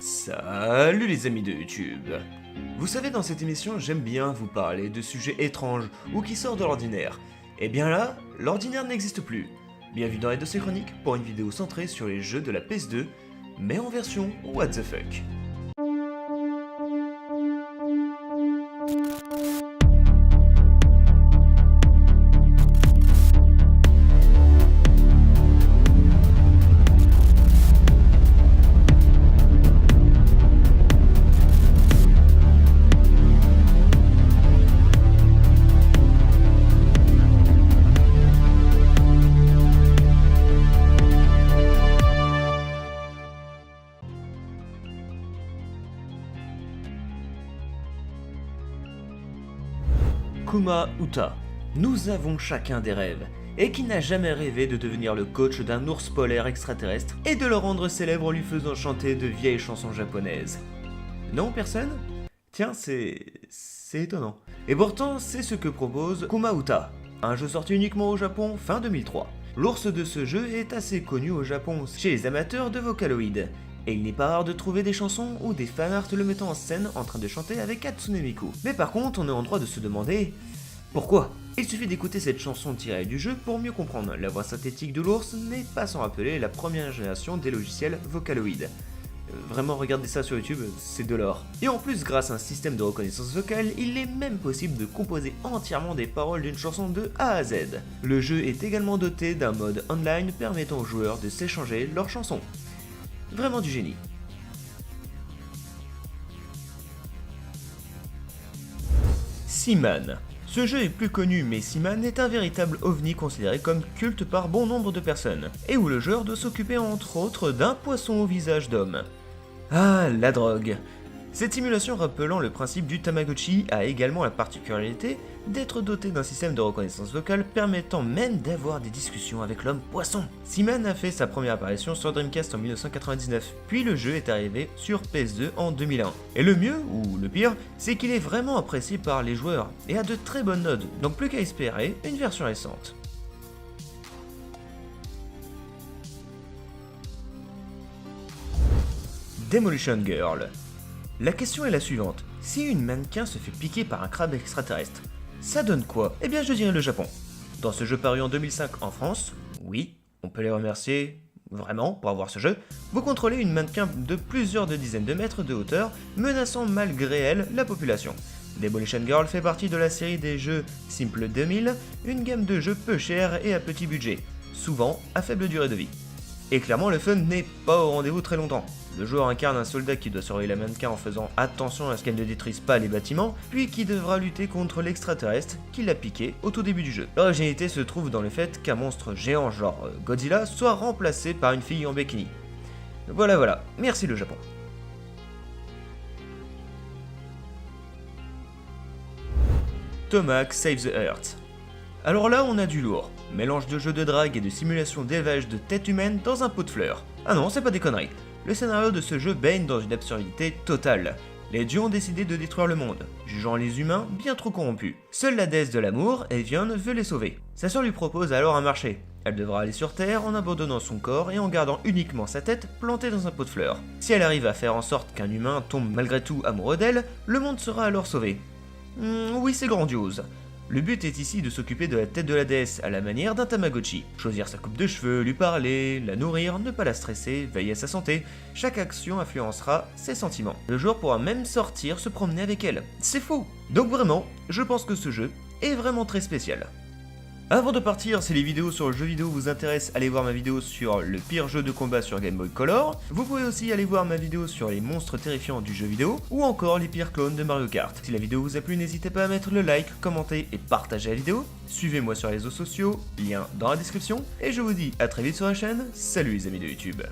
Salut les amis de YouTube. Vous savez, dans cette émission, j'aime bien vous parler de sujets étranges ou qui sortent de l'ordinaire. Et bien là, l'ordinaire n'existe plus. Bienvenue dans les dossiers chroniques pour une vidéo centrée sur les jeux de la PS2, mais en version what the fuck. Kuma Uta. Nous avons chacun des rêves, et qui n'a jamais rêvé de devenir le coach d'un ours polaire extraterrestre et de le rendre célèbre en lui faisant chanter de vieilles chansons japonaises? Non, personne? Tiens, c'est étonnant. Et pourtant, c'est ce que propose Kuma Uta, un jeu sorti uniquement au Japon fin 2003. L'ours de ce jeu est assez connu au Japon chez les amateurs de Vocaloid, et il n'est pas rare de trouver des chansons ou des fanarts le mettant en scène en train de chanter avec Hatsune Miku. Mais par contre, on est en droit de se demander pourquoi. Il suffit d'écouter cette chanson tirée du jeu pour mieux comprendre. La voix synthétique de l'ours n'est pas sans rappeler la première génération des logiciels Vocaloid. Vraiment, regardez ça sur YouTube, c'est de l'or. Et en plus, grâce à un système de reconnaissance vocale, il est même possible de composer entièrement des paroles d'une chanson de A à Z. Le jeu est également doté d'un mode online permettant aux joueurs de s'échanger leurs chansons. Vraiment du génie. Seaman. Ce jeu est plus connu, mais Seaman est un véritable ovni considéré comme culte par bon nombre de personnes, et où le joueur doit s'occuper entre autres d'un poisson au visage d'homme. Ah, la drogue. Cette simulation rappelant le principe du Tamagotchi a également la particularité d'être dotée d'un système de reconnaissance vocale permettant même d'avoir des discussions avec l'homme poisson. Seaman a fait sa première apparition sur Dreamcast en 1999, puis le jeu est arrivé sur PS2 en 2001. Et le mieux, ou le pire, c'est qu'il est vraiment apprécié par les joueurs, et a de très bonnes notes, donc plus qu'à espérer une version récente. Demolition Girl. La question est la suivante, si une mannequin se fait piquer par un crabe extraterrestre, ça donne quoi? Eh bien je dirais le Japon. Dans ce jeu paru en 2005 en France, oui, on peut les remercier vraiment pour avoir ce jeu, vous contrôlez une mannequin de plusieurs dizaines de mètres de hauteur, menaçant malgré elle la population. Demolition Girl fait partie de la série des jeux Simple 2000, une gamme de jeux peu chers et à petit budget, souvent à faible durée de vie. Et clairement le fun n'est pas au rendez-vous très longtemps. Le joueur incarne un soldat qui doit surveiller la mannequin en faisant attention à ce qu'elle ne détruise pas les bâtiments, puis qui devra lutter contre l'extraterrestre qui l'a piqué au tout début du jeu. L'originalité se trouve dans le fait qu'un monstre géant genre Godzilla soit remplacé par une fille en bikini. Voilà, merci le Japon. Tomac Save the Earth. Alors là on a du lourd, mélange de jeux de drague et de simulation d'élevage de têtes humaines dans un pot de fleurs. Ah non, c'est pas des conneries. Le scénario de ce jeu baigne dans une absurdité totale. Les dieux ont décidé de détruire le monde, jugeant les humains bien trop corrompus. Seule la déesse de l'amour, Evian, veut les sauver. Sa sœur lui propose alors un marché. Elle devra aller sur Terre en abandonnant son corps et en gardant uniquement sa tête plantée dans un pot de fleurs. Si elle arrive à faire en sorte qu'un humain tombe malgré tout amoureux d'elle, le monde sera alors sauvé. Oui, c'est grandiose. Le but est ici de s'occuper de la tête de la déesse à la manière d'un Tamagotchi. Choisir sa coupe de cheveux, lui parler, la nourrir, ne pas la stresser, veiller à sa santé. Chaque action influencera ses sentiments. Le joueur pourra même sortir se promener avec elle. C'est fou! Donc vraiment, je pense que ce jeu est vraiment très spécial. Avant de partir, si les vidéos sur le jeu vidéo vous intéressent, allez voir ma vidéo sur le pire jeu de combat sur Game Boy Color. Vous pouvez aussi aller voir ma vidéo sur les monstres terrifiants du jeu vidéo, ou encore les pires clones de Mario Kart. Si la vidéo vous a plu, n'hésitez pas à mettre le like, commenter et partager la vidéo. Suivez-moi sur les réseaux sociaux, lien dans la description. Et je vous dis à très vite sur la chaîne, salut les amis de YouTube.